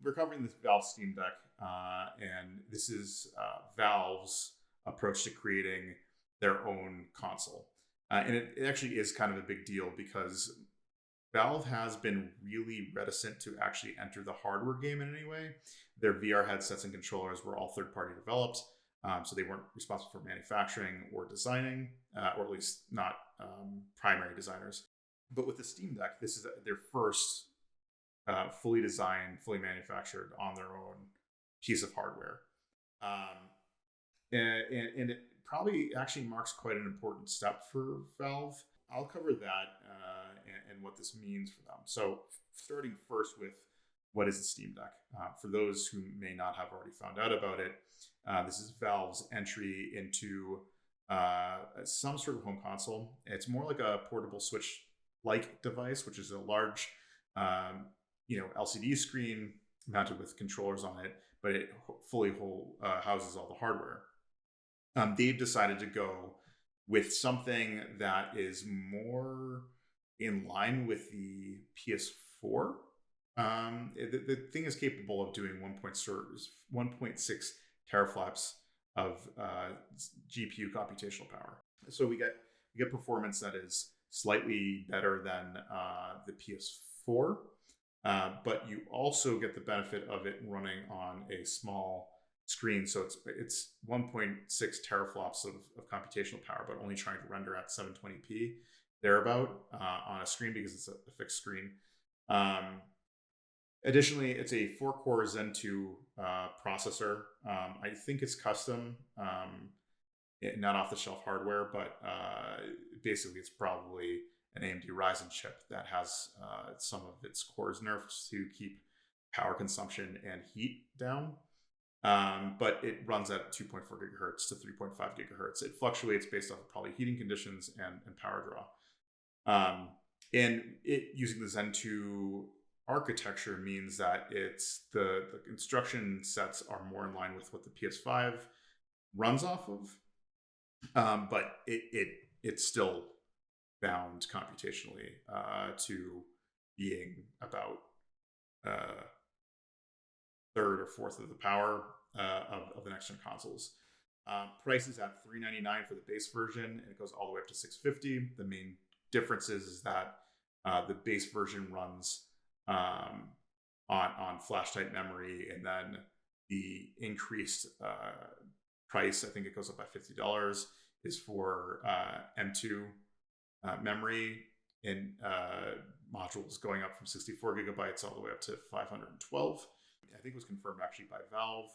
we're covering this Valve Steam Deck, and this is Valve's approach to creating their own console. And it actually is kind of a big deal because Valve has been really reticent to actually enter the hardware game in any way. Their VR headsets and controllers were all third-party developed, so they weren't responsible for manufacturing or designing, or at least not primary designers. But with the Steam Deck, this is their first fully designed, fully manufactured on their own piece of hardware. And it probably actually marks quite an important step for Valve. I'll cover that and what this means for them. So starting first with what is the Steam Deck? For those who may not have already found out about it, this is Valve's entry into some sort of home console. It's more like a portable Switch-like device, which is a large LCD screen mounted with controllers on it, but it fully houses all the hardware. They've decided to go with something that is more in line with the PS4. The thing is capable of doing 1.6 teraflops of GPU computational power. So we get performance that is slightly better than the PS4, but you also get the benefit of it running on a small screen. So it's 1.6 teraflops of computational power, but only trying to render at 720p thereabout on a screen because it's a fixed screen. Additionally, it's a 4-core Zen 2 processor. I think it's custom, not off-the-shelf hardware, but basically it's probably an AMD Ryzen chip that has some of its cores nerfed to keep power consumption and heat down. But it runs at 2.4 gigahertz to 3.5 gigahertz. It fluctuates based off of probably heating conditions and power draw. And it using the Zen 2 architecture means that it's the instruction sets are more in line with what the PS5 runs off of, but it's still bound computationally to being about third or fourth of the power of the next gen consoles. Price is at $399 for the base version, and it goes all the way up to $650. The main difference is that the base version runs on flash type memory, and then the increased price, I think it goes up by $50, is for M2 memory and modules going up from 64 gigabytes all the way up to 512. I think it was confirmed actually by Valve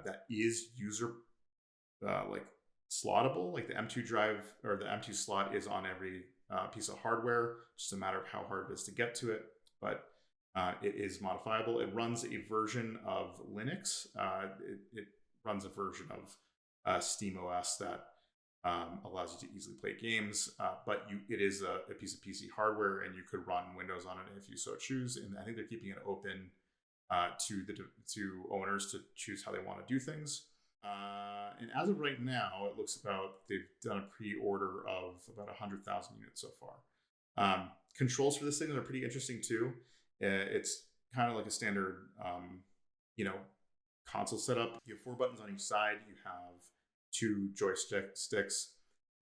that is user slottable. Like the M2 drive or the M2 slot is on every piece of hardware, just a matter of how hard it is to get to it. But it is modifiable. It runs a version of Linux. It runs a version of SteamOS that allows you to easily play games, but it is a piece of PC hardware, and you could run Windows on it if you so choose. And I think they're keeping it open to owners to choose how they want to do things. And as of right now, it looks about they've done a pre-order of about 100,000 units so far. Controls for this thing are pretty interesting too. It's kind of like a standard, console setup. You have 4 buttons on each side. You have 2 joysticks.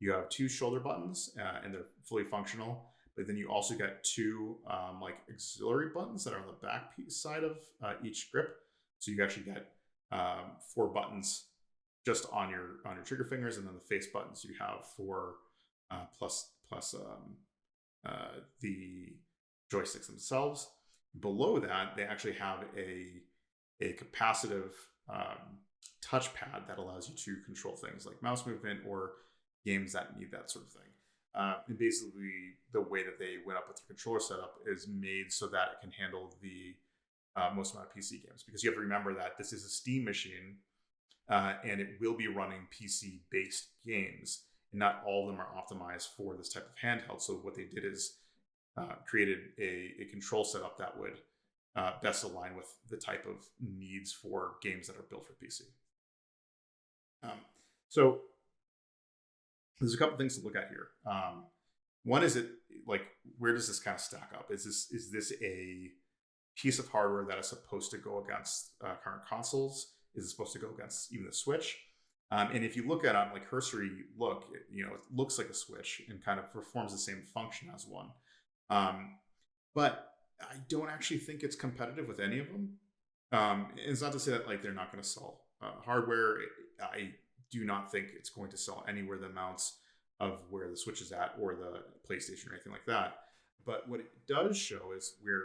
You have 2 shoulder buttons, and they're fully functional. But then you also get 2 auxiliary buttons that are on the back side of each grip. So you actually get 4 buttons just on your trigger fingers, and then the face buttons you have for plus the joysticks themselves. Below that, they actually have a capacitive touchpad that allows you to control things like mouse movement or games that need that sort of thing. And basically, the way that they went up with their controller setup is made so that it can handle the most amount of PC games. Because you have to remember that this is a Steam machine, and it will be running PC-based games. And not all of them are optimized for this type of handheld. So what they did is created a control setup that would best align with the type of needs for games that are built for PC. So there's a couple things to look at here. One is where does this kind of stack up? Is this a piece of hardware that is supposed to go against current consoles is supposed to go against even the Switch. And if you look at it like cursory look, it looks like a Switch and kind of performs the same function as one. Um, but I don't actually think it's competitive with any of them. It's not to say that like they're not going to sell hardware. I do not think it's going to sell anywhere the amounts of where the Switch is at or the PlayStation or anything like that. But what it does show is where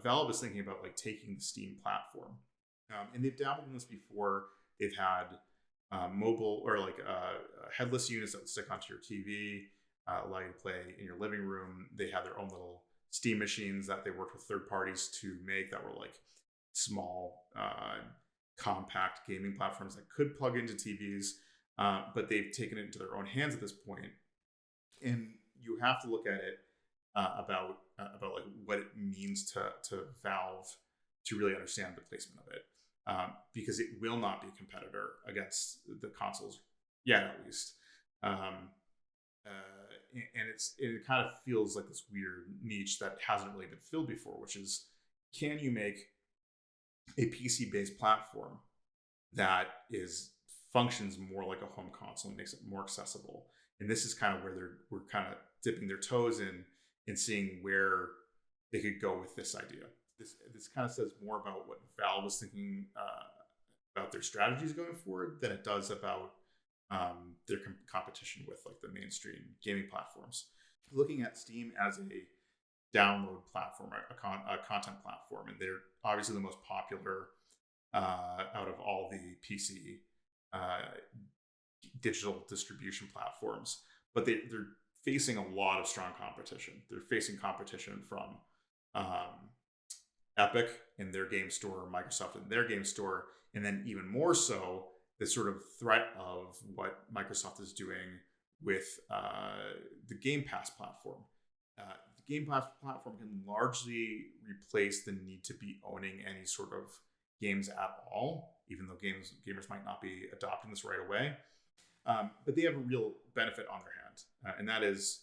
Valve is thinking about like taking the Steam platform, and they've dabbled in this before. They've had mobile or like headless units that would stick onto your TV, allow you to play in your living room. They had their own little Steam machines that they worked with third parties to make that were like small, compact gaming platforms that could plug into TVs. But they've taken it into their own hands at this point, and you have to look at it about like what it means to Valve to really understand the placement of it, because it will not be a competitor against the consoles yet, at least. And it kind of feels like this weird niche that hasn't really been filled before, which is, can you make a PC based platform that functions more like a home console and makes it more accessible? And this is kind of where we're kind of dipping their toes in and seeing where they could go with this idea. This kind of says more about what Valve is thinking about their strategies going forward than it does about their competition with like the mainstream gaming platforms. Looking at Steam as a download platform, a content platform, and they're obviously the most popular out of all the PC digital distribution platforms, but they're facing a lot of strong competition. They're facing competition from Epic in their game store, Microsoft in their game store, and then even more so, the sort of threat of what Microsoft is doing with the Game Pass platform. The Game Pass platform can largely replace the need to be owning any sort of games at all, even though gamers might not be adopting this right away. But they have a real benefit on their hand, and that is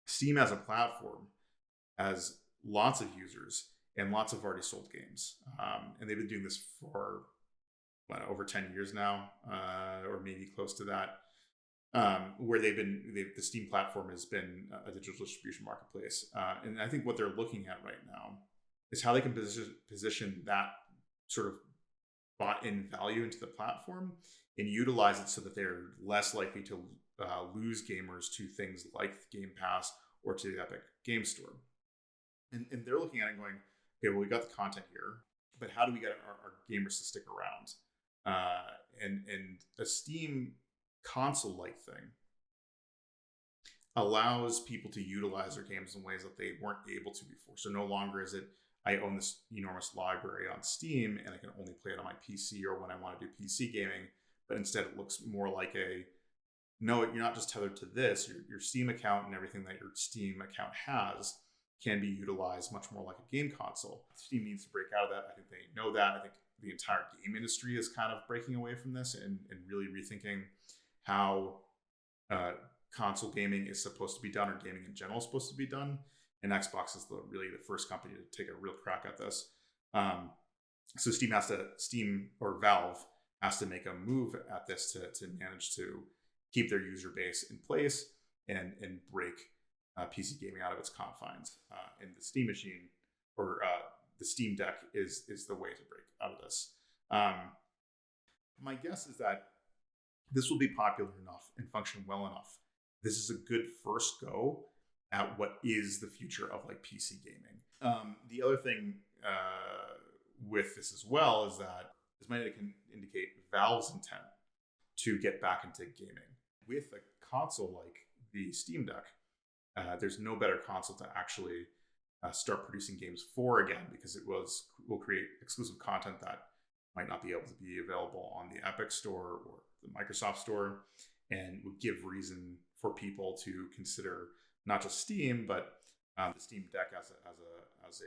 Steam as a platform has lots of users and lots of already sold games. And they've been doing this for over 10 years now, or maybe close to that, where the Steam platform has been a digital distribution marketplace. And I think what they're looking at right now is how they can position that sort of bought-in value into the platform and utilize it so that they're less likely to lose gamers to things like Game Pass or to the Epic Game Store. And they're looking at it and going, okay, well, we got the content here, but how do we get our gamers to stick around? And a Steam console-like thing allows people to utilize their games in ways that they weren't able to before. So no longer is it, I own this enormous library on Steam and I can only play it on my PC or when I want to do PC gaming, but instead it looks more like no, you're not just tethered to this. Your Steam account and everything that your Steam account has can be utilized much more like a game console. Steam needs to break out of that. I think they know that. I think the entire game industry is kind of breaking away from this and really rethinking how console gaming is supposed to be done, or gaming in general is supposed to be done. And Xbox is really the first company to take a real crack at this. So Steam or Valve has to make a move at this to manage to keep their user base in place and break PC gaming out of its confines. And the Steam machine or the Steam Deck is the way to break out of this. My guess is that this will be popular enough and function well enough. This is a good first go at what is the future of like PC gaming. The other thing with this as well is that this might indicate Valve's intent to get back into gaming. With a console like the Steam Deck, there's no better console to actually start producing games for again, because will create exclusive content that might not be able to be available on the Epic Store or the Microsoft Store, and would give reason for people to consider not just Steam, but the Steam Deck as a